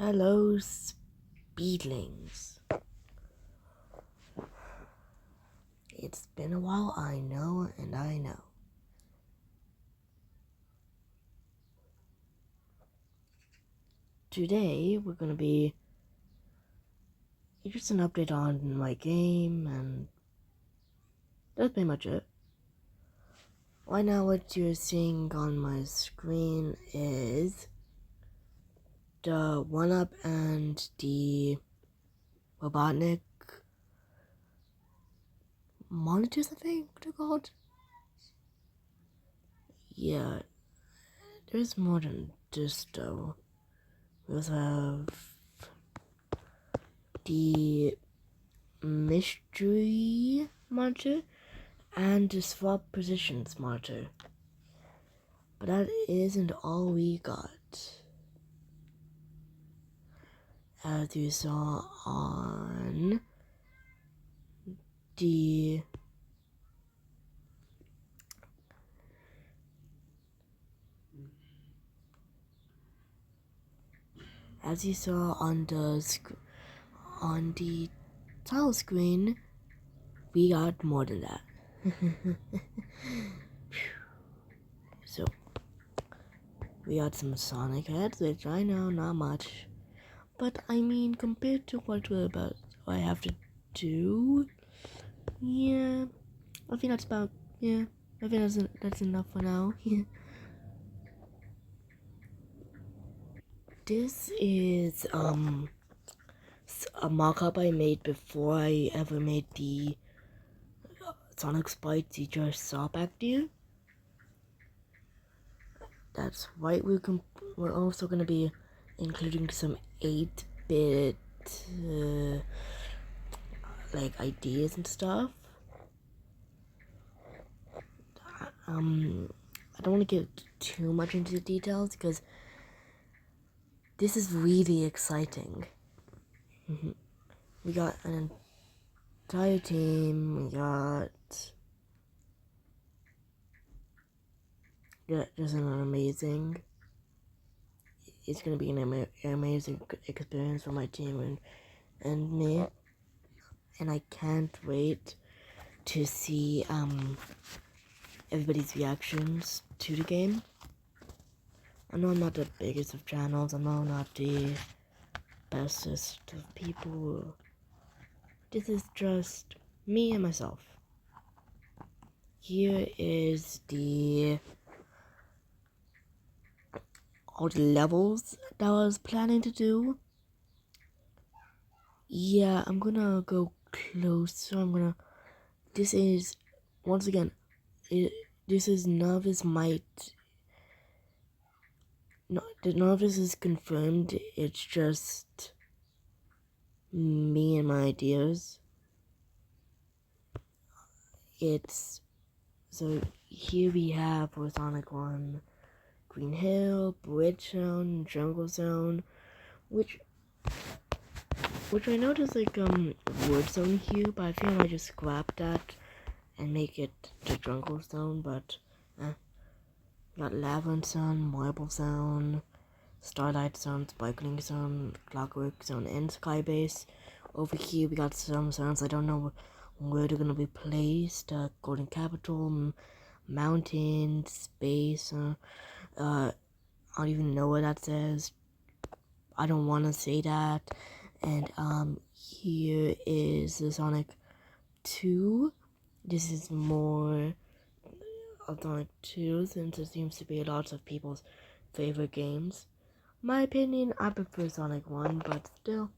Hello, Speedlings. It's been a while, I know, and I know. Today, we're gonna be just an update on my game, and that's pretty much it. Right now, what you're seeing on my screen is the 1UP and the Robotnik monitors, I think they're called. Yeah, there's more than this though. We also have the mystery monitor and the swap positions monitor. But that isn't all we got. As you saw on the title screen, we got more than that. So we got some Sonic heads, which I know not much, but I mean compared to what I have to do, yeah, I think that's about I think that's enough for now. This is a mock-up I made before I ever made the Sonic Spikes you just saw back there. That's right, we're also gonna be including some 8-bit like ideas and stuff. I don't want to get too much into the details because this is really exciting. We got an entire team. We got just an amazing. It's gonna be an amazing experience for my team and me, and I can't wait to see everybody's reactions to the game. I know I'm not the biggest of channels. I know I'm not the bestest of people. This is just me and myself. Here is all the levels that I was planning to do. Yeah, I'm gonna go closer. This is, once again, this is Novice might. No, the Novice is confirmed. It's just me and my ideas. So here we have for Sonic 1, Green Hill, Bridge Zone, Jungle Zone, which I know there's like Wood Zone here, but I feel I might just scrap that and make it the Jungle Zone, but got Lava Zone, Marble Zone, Starlight Zone, Sparkling Zone, Clockwork Zone, and Skybase. Over here we got some zones I don't know where they're gonna be placed. Golden Capital, Mountain, Space. I don't even know what that says. I don't want to say that. And here is the Sonic 2. This is more of Sonic 2 since it seems to be lots of people's favorite games. My opinion, I prefer Sonic 1, but still.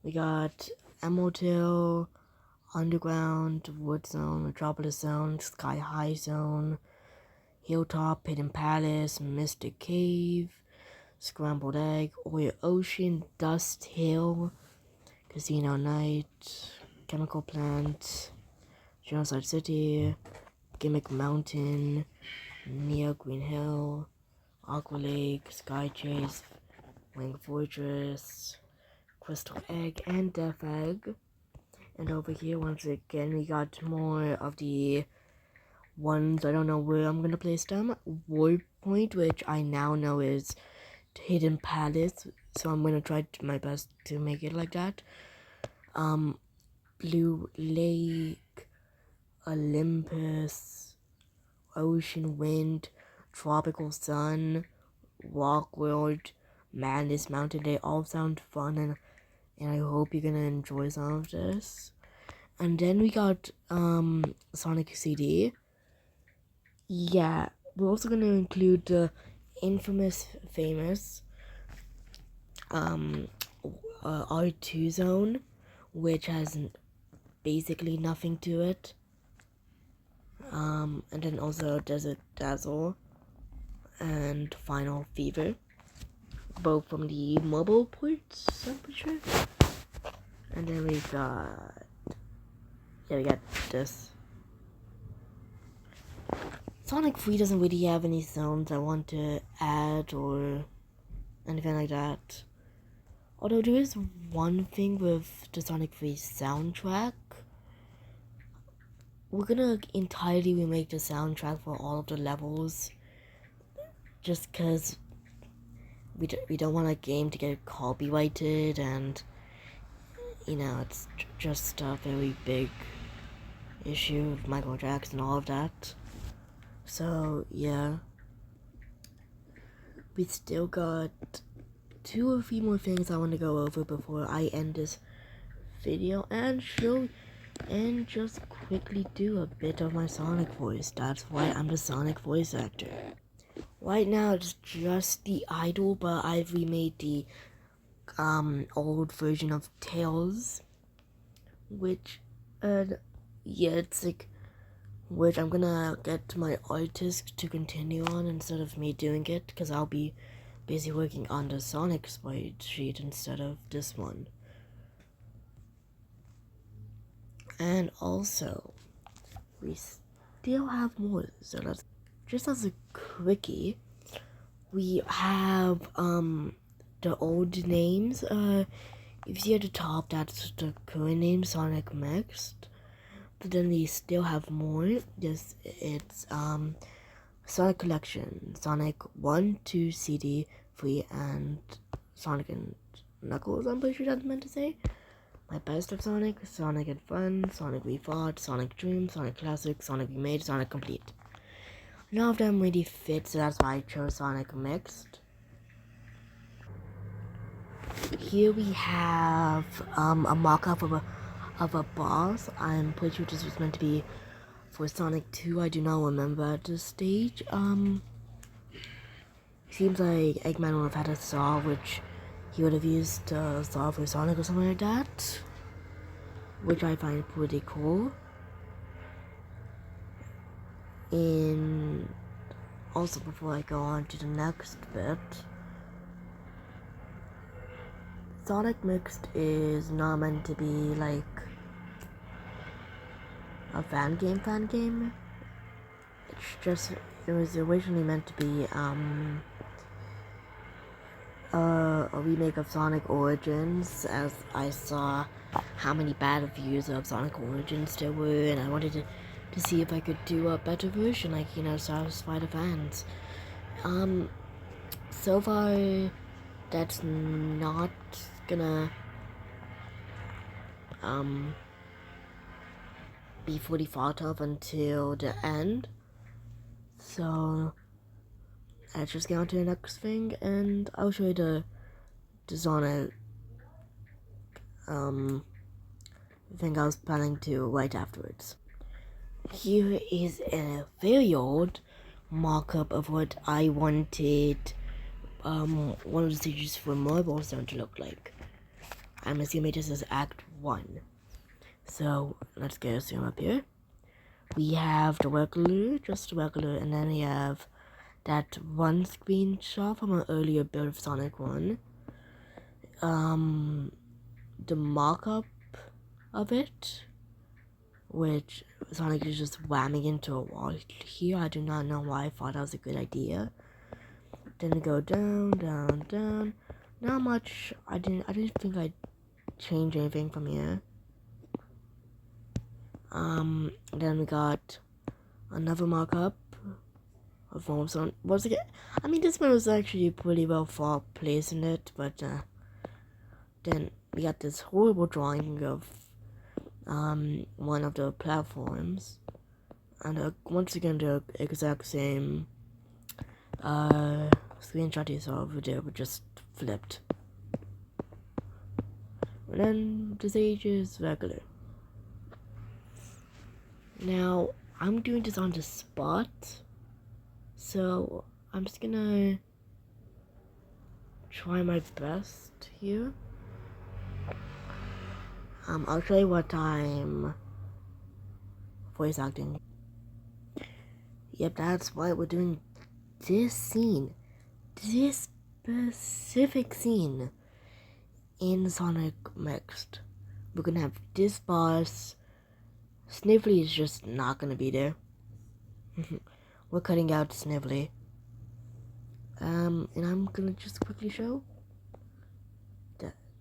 We got Emerald Hill, Underground, Wood Zone, Metropolis Zone, Sky High Zone, Hilltop, Hidden Palace, Mystic Cave, Scrambled Egg, Oil Ocean, Dust Hill, Casino Night, Chemical Plant, Genocide City, Gimmick Mountain, Neo Green Hill, Aqua Lake, Sky Chase, Wing Fortress, Crystal Egg, and Death Egg. And over here, once again, we got more of the ones I don't know where I'm gonna place them. Warp Point, which I now know is Hidden Palace, so I'm gonna try my best to make it like that. Blue Lake, Olympus, Ocean Wind, Tropical Sun, Rock World, Madness Mountain. They all sound fun, and I hope you're gonna enjoy some of this. And then we got Sonic CD. Yeah, we're also gonna include the infamous, famous R2 zone, which has basically nothing to it. And then also Desert Dazzle and Final Fever, both from the mobile ports, I'm pretty sure. And then we got this. Sonic 3 doesn't really have any sounds I want to add or anything like that. Although there is one thing with the Sonic 3 soundtrack. We're gonna entirely remake the soundtrack for all of the levels. Just because we don't want a game to get copyrighted, and you know, it's just a very big issue with Michael Jackson and all of that. So yeah, we still got 2 or 3 more things I want to go over before I end this video and just quickly do a bit of my Sonic voice. That's why I'm the Sonic voice actor. Right now it's just the idol, but I've remade the old version of Tails, which it's like, which I'm gonna get my artist to continue on instead of me doing it, because I'll be busy working on the Sonic spreadsheet instead of this one. And also, we still have more, so let's, just as a quickie, we have the old names. If you see at the top, that's the current name, Sonic Mixed. But then we still have more. It's Sonic Collection, Sonic 1, 2, CD, 3, and Sonic and Knuckles, I'm pretty sure that's meant to say. My Best of Sonic, Sonic and Fun, Sonic Rethought, Sonic Dream, Sonic Classic, Sonic Remade, Sonic Complete. None of them really fit, so that's why I chose Sonic Mixed. Here we have a mock-up of a boss. I'm pretty sure this was meant to be for Sonic 2. I do not remember at this stage. Seems like Eggman would have had a saw, which he would have used a saw for Sonic or something like that, which I find pretty cool. And also, before I go on to the next bit, Sonic Mixed is not meant to be like a fan game. It's just, it was originally meant to be a remake of Sonic Origins, as I saw how many bad reviews of Sonic Origins there were, and I wanted to see if I could do a better version, like, you know, satisfy the fans. So far, that's not gonna be fully thought of until the end. So let's just get on to the next thing, and I'll show you the Sonic thing I was planning to write afterwards. Here is a very old mock-up of what I wanted one of the stages for Mobile Zone to look like. I'm assuming this is Act 1. So let's get a zoom up here. We have the regular, just regular, and then we have that one screenshot from an earlier build of Sonic 1. The mock-up of it, which Sonic is just whamming into a wall here. I do not know why I thought that was a good idea. Then we go down, down, down. Not much. I didn't think I'd change anything from here. Then we got another mock-up a form of sound. Once again, I mean, this one was actually pretty well thought placed in it, but then we got this horrible drawing of one of the platforms, and once again the exact same screenshot you saw over there, but just flipped. And then the stage is regular. Now I'm doing this on the spot, so I'm just gonna try my best here. I'll show you what I'm voice acting. Yep, that's why we're doing this scene. This specific scene in Sonic Mixed. We're gonna have this boss. Snively is just not gonna be there. We're cutting out Snively. And I'm gonna just quickly show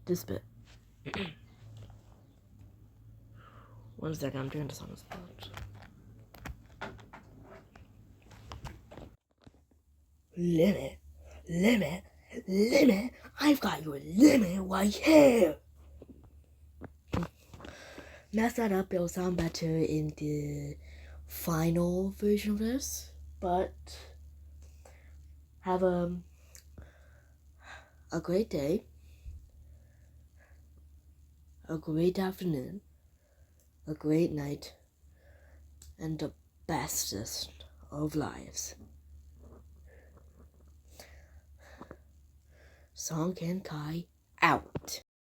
this bit. 1 second, I'm doing this on the spot. Limit, I've got your limit right here. Mess that up, it'll sound better in the final version of this, but have a great day, a great afternoon, a great night, and the bestest of lives. Song and Kai out.